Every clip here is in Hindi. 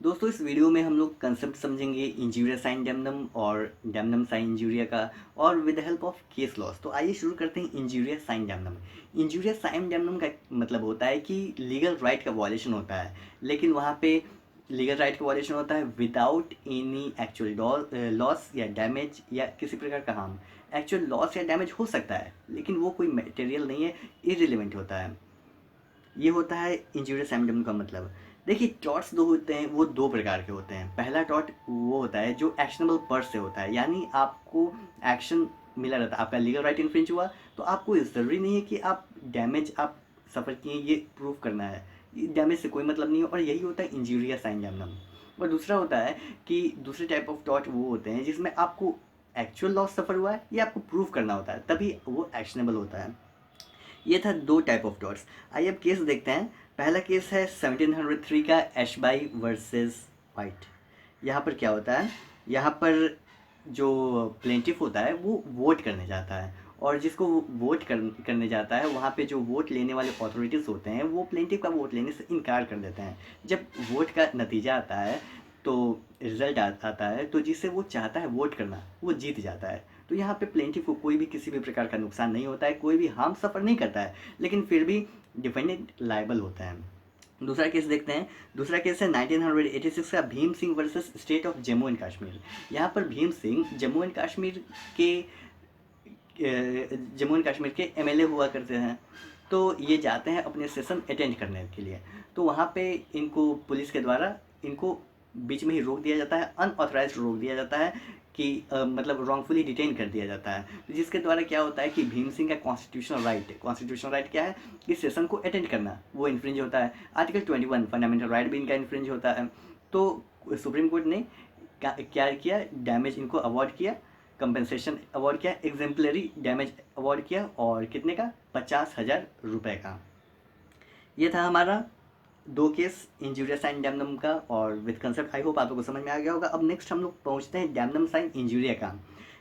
दोस्तों इस वीडियो में हम लोग कंसेप्ट समझेंगे इंजूरिया साइन डैमनम और डैमनम साइन इंजूरिया का और with the help of case laws. तो आइए शुरू करते हैं injuria sine damnum. Injuria sine damnum का मतलब होता है कि लीगल राइट का वॉलेशन होता है, लेकिन वहाँ पे लीगल राइट का वॉलेशन होता है विदाउट एनी एक्चुअल लॉस या डैमेज या किसी प्रकार का हार्म। एक्चुअल लॉस या डैमेज हो सकता है लेकिन वो कोई मटेरियल नहीं है, इररिलेवेंट होता है। ये होता है इंजूरियस सिम्पटम का मतलब। देखिए टॉर्ट्स दो होते हैं, वो दो प्रकार के होते हैं। पहला टॉर्ट वो होता है जो एक्शनेबल पर्स से होता है, यानी आपको एक्शन मिला रहता है, आपका लीगल राइट इन्फ्रिंज हुआ तो आपको ज़रूरी नहीं है कि आप डैमेज आप सफ़र किए ये प्रूव करना है, डैमेज से कोई मतलब नहीं है। और यही होता है इंजूरियस साइन डैमनम। और दूसरा होता है कि दूसरे टाइप ऑफ टॉर्ट वो होते हैं जिसमें आपको एक्चुअल लॉस सफ़र हुआ है ये आपको प्रूव करना होता है, तभी वो एक्शनेबल होता है। ये था दो टाइप ऑफ डॉट्स। आइए अब केस देखते हैं। पहला केस है 1703 का एशबाई वर्सेस वाइट। यहाँ पर क्या होता है, यहाँ पर जो प्लेंटिफ होता है वो वोट करने जाता है, और जिसको वो वोट करने जाता है वहाँ पे जो वोट लेने वाले अथॉरिटीज़ होते हैं वो प्लेंटिफ का वोट लेने से इनकार कर देते हैं। जब वोट का नतीजा आता है तो रिजल्ट आता है तो जिसे वो चाहता है वोट करना वो जीत जाता है। तो यहाँ पे प्लेंटिफ को कोई भी किसी भी प्रकार का नुकसान नहीं होता है, कोई भी हार्म सफ़र नहीं करता है, लेकिन फिर भी डिफेंडेंट लायबल होता है। दूसरा केस देखते हैं। दूसरा केस है 1986 का Bhim Singh versus state of Jammu and Kashmir. यहाँ पर भीम सिंह के जम्मू एंड कश्मीर के एमएलए हुआ करते हैं। तो ये जाते हैं अपने सेशन अटेंड करने के लिए, तो वहाँ पे इनको पुलिस के द्वारा इनको बीच में ही रोक दिया जाता है, अनऑथराइज्ड रोक दिया जाता है कि मतलब रॉन्गफुली डिटेन कर दिया जाता है। तो जिसके द्वारा क्या होता है कि भीम सिंह का कॉन्स्टिट्यूशनल राइट क्या है कि सेशन को अटेंड करना वो इन्फ्रिंज होता है। आर्टिकल 21 फंडामेंटल राइट भी इनका इन्फ्रिंज होता है। तो सुप्रीम कोर्ट ने क्या किया, डैमेज इनको अवॉर्ड किया, कंपनसेशन अवॉर्ड किया, एग्जेम्पलरी डैमेज अवॉर्ड किया, और कितने का, 50,000 रुपये का। ये था हमारा दो केस इंजूरियस साइन डैमनम का और विद कंसेप्ट। आई होप आप लोगों को समझ में आ गया होगा। अब नेक्स्ट हम लोग पहुंचते हैं डैमनम साइन इंजूरिया का।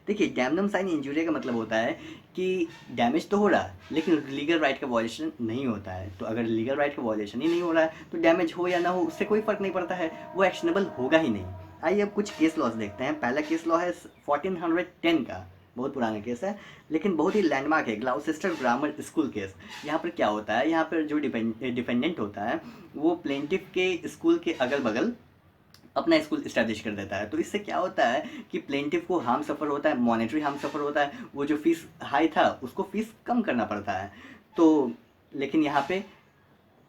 देखिए डैमनम साइन इंजूरिया का मतलब होता है कि डैमेज तो हो रहा है लेकिन लीगल राइट का वॉलेशन नहीं होता है। तो अगर लीगल राइट का वॉलेशन ही नहीं हो रहा है तो डैमेज हो या ना हो उससे कोई फ़र्क नहीं पड़ता है, वो एक्शनेबल होगा ही नहीं। आइए अब कुछ केस लॉस देखते हैं। पहला केस लॉ है 1410 का, बहुत पुराना केस है लेकिन बहुत ही लैंडमार्क है, ग्लाउसेस्टर ग्रामर स्कूल केस। यहाँ पर क्या होता है, यहाँ पर जो डिपेंडेंट होता है वो प्लेंटिफ के स्कूल के अगल बगल अपना स्कूल इस्टेब्लिश कर देता है। तो इससे क्या होता है कि प्लेंटिफ को हार्म सफ़र होता है, मॉनेटरी हार्म सफ़र होता है, वो जो फीस हाई था उसको फीस कम करना पड़ता है। तो लेकिन यहाँ पे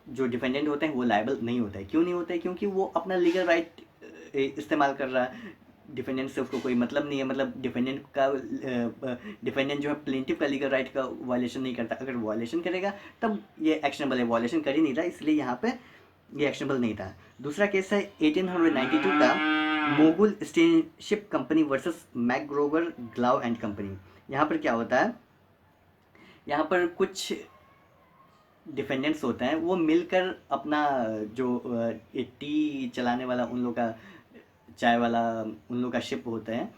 जो डिफेंडेंट होते हैं वो लायबल नहीं होता है। क्यों नहीं होता है, क्योंकि वो अपना लीगल राइट इस्तेमाल कर रहा है। डिफेंडेंट से उसको कोई मतलब नहीं है, मतलब डिफेंडेंट जो है प्लेंटिफ का लीगल राइट का वायलेशन नहीं करता। अगर वायलेशन करेगा तब ये एक्शनेबल है, वायलेशन कर ही नहीं रहा इसलिए यहाँ पे ये एक्शनेबल नहीं था। दूसरा केस है 1892 का Mogul steamship company versus McGregor Gow and company. यहाँ पर क्या होता है, यहाँ पर कुछ डिफेंडेंट्स होते हैं वो मिलकर अपना जो टी चलाने वाला उन लोग का चाय वाला उन लोग का शिप होते हैं,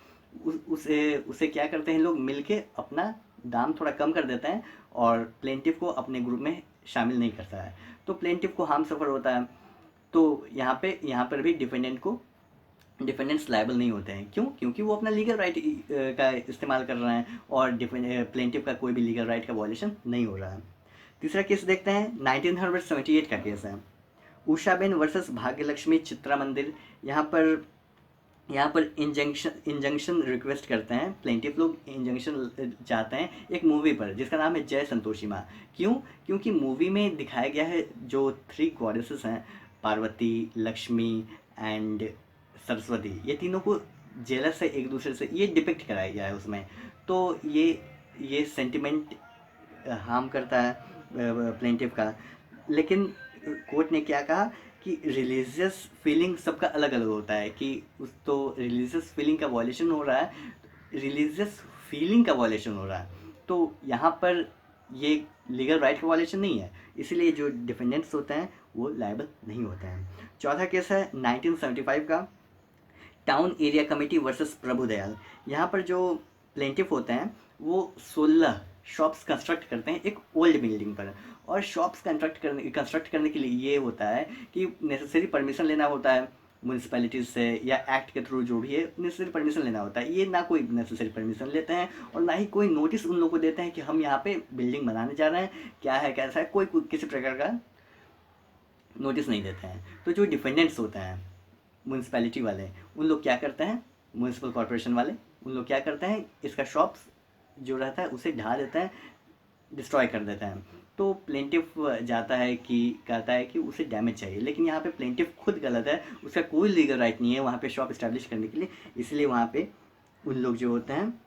उसे उसे क्या करते हैं, लोग मिलके अपना दाम थोड़ा कम कर देते हैं और प्लेंटिफ को अपने ग्रुप में शामिल नहीं करता है। तो प्लेंटिफ को हार्म सफ़र होता है। तो यहाँ पर भी डिफेंडेंट्स लायबल नहीं होते हैं। क्यों, क्योंकि वो अपना लीगल राइट का इस्तेमाल कर रहे हैं और प्लेंटिफ का कोई भी लीगल राइट का वॉलेशन नहीं हो रहा है। तीसरा केस देखते हैं, 1978 का केस है, उषाबेन वर्सेस भाग्यलक्ष्मी चित्रा मंदिर। यहाँ पर इंजंक्शन रिक्वेस्ट करते हैं, प्लेंटिफ लोग इंजंक्शन चाहते हैं एक मूवी पर जिसका नाम है जय संतोषी माँ। क्यों, क्योंकि मूवी में दिखाया गया है जो थ्री गॉडेसेस हैं, पार्वती, लक्ष्मी एंड सरस्वती, ये तीनों को जेलस है एक दूसरे से, ये डिपिक्ट कराया गया है उसमें। तो ये सेंटिमेंट हार्म करता है प्लेंटिफ का। लेकिन कोर्ट ने क्या कहा कि रिलीजियस फीलिंग सबका अलग अलग होता है, कि उस तो रिलीजियस फीलिंग का वॉलेशन हो रहा है, रिलीजियस फीलिंग का वॉलेशन हो रहा है, तो यहाँ पर ये लीगल राइट का वॉलेशन नहीं है, इसलिए जो डिफेंडेंट्स होते हैं वो लायबल नहीं होते हैं। चौथा केस है 1975 का, town area committee versus Prabhudayal. यहाँ पर जो प्लेंटिफ होते हैं वो 16 शॉप्स कंस्ट्रक्ट करते हैं एक ओल्ड बिल्डिंग पर, और शॉप्स कंस्ट्रक्ट करने के लिए ये होता है कि नेसेसरी परमिशन लेना होता है, म्यूनसिपैलिटीज़ से या एक्ट के थ्रू जो भी है नेसेसरी परमिशन लेना होता है। ये ना कोई नेसेसरी परमिशन लेते हैं और ना ही कोई नोटिस उन लोगों को देते हैं कि हम यहाँ पे बिल्डिंग बनाने जा रहे हैं, क्या है कैसा है, कोई किसी प्रकार का नोटिस नहीं देते हैं। तो जो डिफेंडेंट्स होते हैं म्यूनसिपैलिटी वाले, उन लोग क्या करते हैं, म्यूनसिपल कॉरपोरेशन वाले, उन लोग क्या करते हैं, इसका शॉप्स जो रहता है उसे ढा देता है, डिस्ट्रॉय कर देता है। तो प्लेंटिफ जाता है कि कहता है कि उसे डैमेज चाहिए, लेकिन यहाँ पे प्लेंटिफ खुद गलत है, उसका कोई लीगल राइट नहीं है वहाँ पे शॉप इस्टेब्लिश करने के लिए, इसलिए वहाँ पे उन लोग जो होते हैं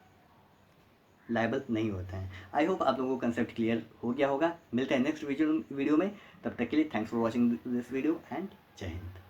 लायबल नहीं होते हैं। आई होप आप लोगों को कंसेप्ट क्लियर हो गया होगा। मिलते हैं नेक्स्ट वीडियो में, तब तक के लिए thanks for watching this video and जय हिंद।